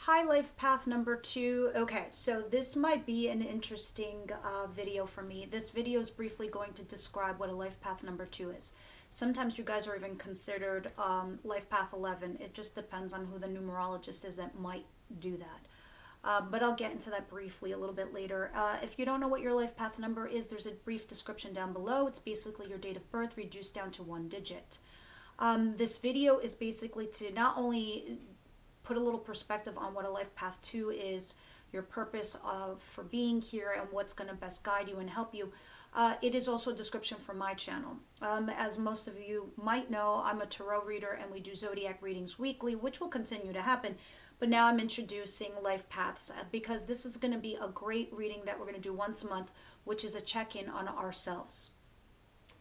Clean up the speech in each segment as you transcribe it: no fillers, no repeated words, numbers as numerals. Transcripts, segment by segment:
Hi, life path number 2. Okay, so this might be an interesting video for me. This video is briefly going to describe what a life path number 2 is. Sometimes you guys are even considered life path 11. It just depends on who the numerologist is that might do that. But I'll get into that briefly a little bit later. If you don't know what your life path number is, there's a brief description down below. It's basically your date of birth reduced down to one digit. This video is basically to not only put a little perspective on what a life path 2 is, your purpose for being here, and what's going to best guide you and help you. It is also a description for my channel. As most of you might know, I'm a tarot reader and we do zodiac readings weekly, which will continue to happen. But now I'm introducing life paths because this is going to be a great reading that we're going to do once a month, which is a check-in on ourselves.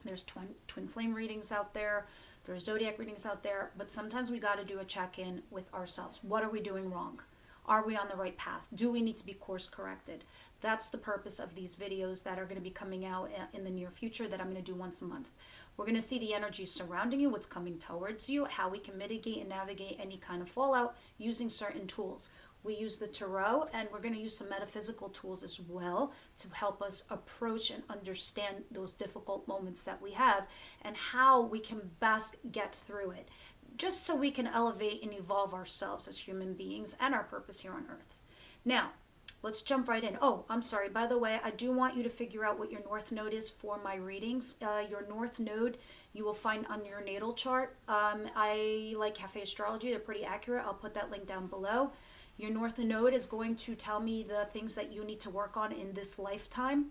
There's twin flame readings out there. There's zodiac readings out there, but sometimes we got to do a check-in with ourselves. What are we doing wrong? Are we on the right path? Do we need to be course corrected? That's the purpose of these videos that are going to be coming out in the near future that I'm going to do once a month. We're going to see the energy surrounding you, what's coming towards you, how we can mitigate and navigate any kind of fallout using certain tools. We use the tarot, and we're going to use some metaphysical tools as well to help us approach and understand those difficult moments that we have and how we can best get through it, just so we can elevate and evolve ourselves as human beings and our purpose here on earth. Now, let's jump right in. Oh, I'm sorry. By the way, I do want you to figure out what your north node is for my readings. Your north node you will find on your natal chart. I like Cafe Astrology. They're pretty accurate. I'll put that link down below. Your north node is going to tell me the things that you need to work on in this lifetime.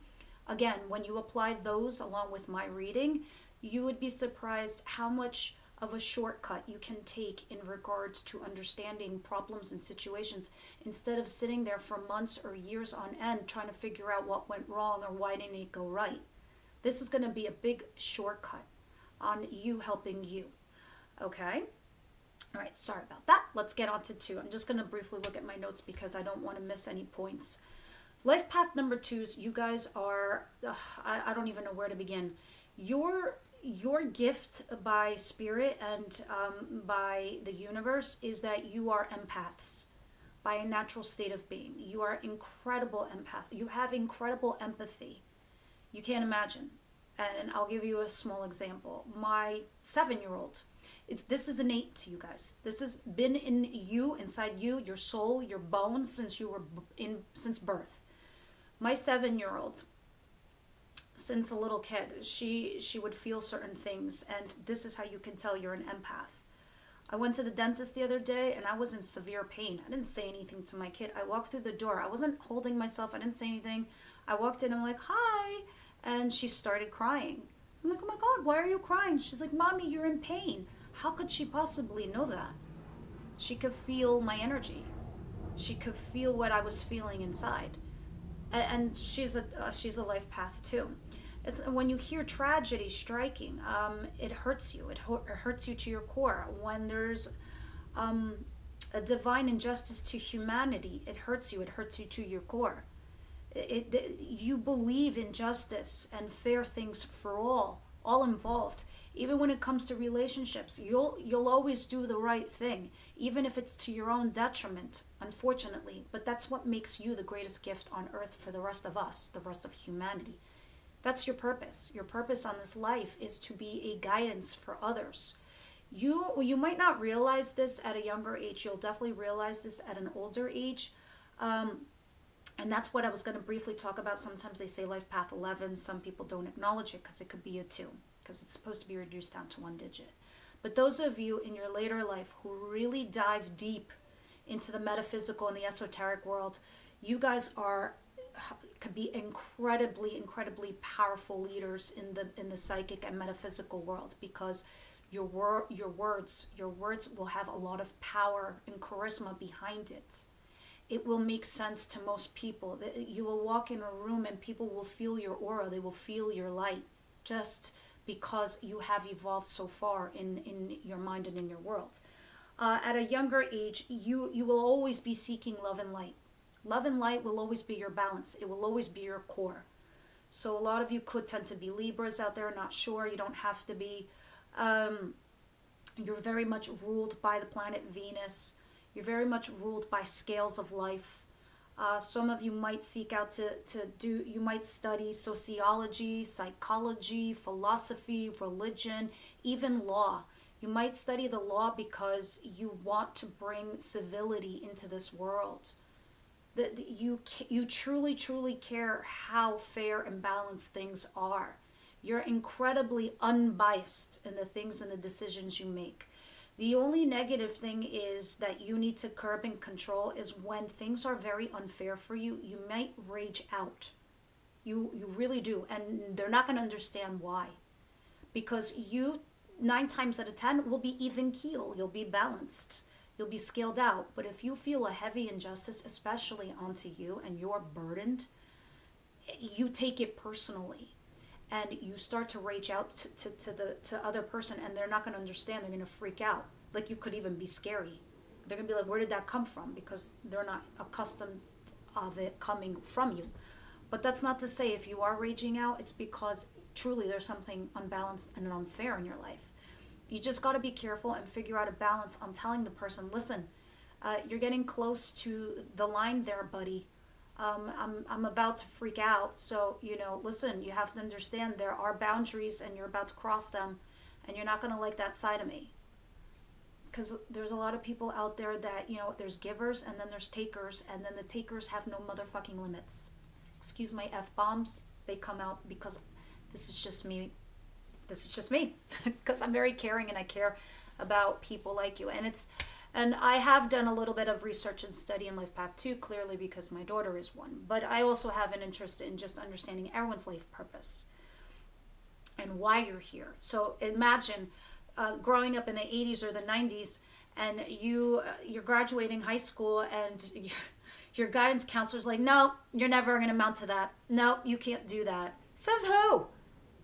Again, when you apply those along with my reading, you would be surprised how much of a shortcut you can take in regards to understanding problems and situations instead of sitting there for months or years on end trying to figure out what went wrong or why didn't it go right. This is going to be a big shortcut on you helping you. Okay? All right, sorry about that. Let's get on to 2. I'm just going to briefly look at my notes because I don't want to miss any points. Life path number 2s, you guys are, I don't even know where to begin. Your gift by spirit and by the universe is that you are empaths by a natural state of being. You are incredible empaths. You have incredible empathy. You can't imagine. And I'll give you a small example. My 7-year-old, this is innate to you guys. This has been in you, inside you, your soul, your bones since birth. My 7-year-old, since a little kid, she would feel certain things, and this is how you can tell you're an empath. I went to the dentist the other day and I was in severe pain. I didn't say anything to my kid. I walked through the door. I wasn't holding myself. I didn't say anything. I walked in and I'm like, hi. And she started crying. I'm like, oh my God, why are you crying? She's like, Mommy, you're in pain. How could she possibly know that? She could feel my energy. She could feel what I was feeling inside. And she's a life path too. It's when you hear tragedy striking, it hurts you. It hurts you to your core. When there's a divine injustice to humanity, it hurts you. It hurts you to your core. You believe in justice and fair things for all involved. Even when it comes to relationships, you'll always do the right thing, even if it's to your own detriment, unfortunately. But that's what makes you the greatest gift on earth for the rest of us, the rest of humanity. That's your purpose. Your purpose on this life is to be a guidance for others. You might not realize this at a younger age. You'll definitely realize this at an older age. And that's what I was going to briefly talk about. Sometimes they say life path 11. Some people don't acknowledge it because it could be a 2, because it's supposed to be reduced down to one digit. But those of you in your later life who really dive deep into the metaphysical and the esoteric world, you guys could be incredibly powerful leaders in the psychic and metaphysical world, because your words will have a lot of power and charisma behind it. It will make sense to most people. You will walk in a room and people will feel your aura. They will feel your light, just because you have evolved so far in your mind and in your world. At a younger age, you will always be seeking love and light. Love and light will always be your balance. It will always be your core. So a lot of you could tend to be Libras out there, not sure. You don't have to be. You're very much ruled by the planet Venus. You're very much ruled by scales of life. Some of you might seek out you might study sociology, psychology, philosophy, religion, even law. You might study the law because you want to bring civility into this world. You truly, truly care how fair and balanced things are. You're incredibly unbiased in the things and the decisions you make. The only negative thing is that you need to curb and control is when things are very unfair for you, you might rage out. You really do. And they're not going to understand why. Because you, 9 times out of 10, will be even keel. You'll be balanced. You'll be scaled out. But if you feel a heavy injustice, especially onto you, and you're burdened, you take it personally. And you start to rage out to the other person, and they're not going to understand. They're going to freak out. Like, you could even be scary. They're going to be like, where did that come from? Because they're not accustomed of it coming from you. But that's not to say if you are raging out, it's because truly there's something unbalanced and unfair in your life. You just got to be careful and figure out a balance on telling the person, listen, you're getting close to the line there, buddy. I'm about to freak out. So, listen, you have to understand there are boundaries and you're about to cross them, and you're not going to like that side of me. Because there's a lot of people out there that, there's givers and then there's takers, and then the takers have no motherfucking limits. Excuse my F-bombs. They come out because this is just me. Because I'm very caring and I care about people like you. And I have done a little bit of research and study in Life Path 2, clearly because my daughter is one. But I also have an interest in just understanding everyone's life purpose and why you're here. So imagine growing up in the 80s or the 90s, and you're graduating high school, and your guidance counselor's like, no, you're never going to amount to that. No, you can't do that. Says who?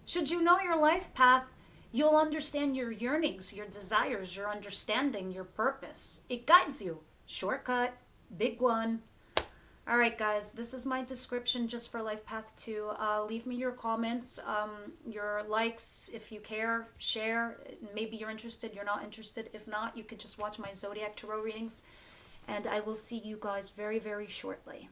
Should you know your life path, you'll understand your yearnings, your desires, your understanding, your purpose. It guides you. Shortcut. Big one. All right, guys, this is my description just for Life Path 2. Leave me your comments, your likes, if you care, share. Maybe you're interested, you're not interested. If not, you could just watch my Zodiac Tarot readings. And I will see you guys very, very shortly.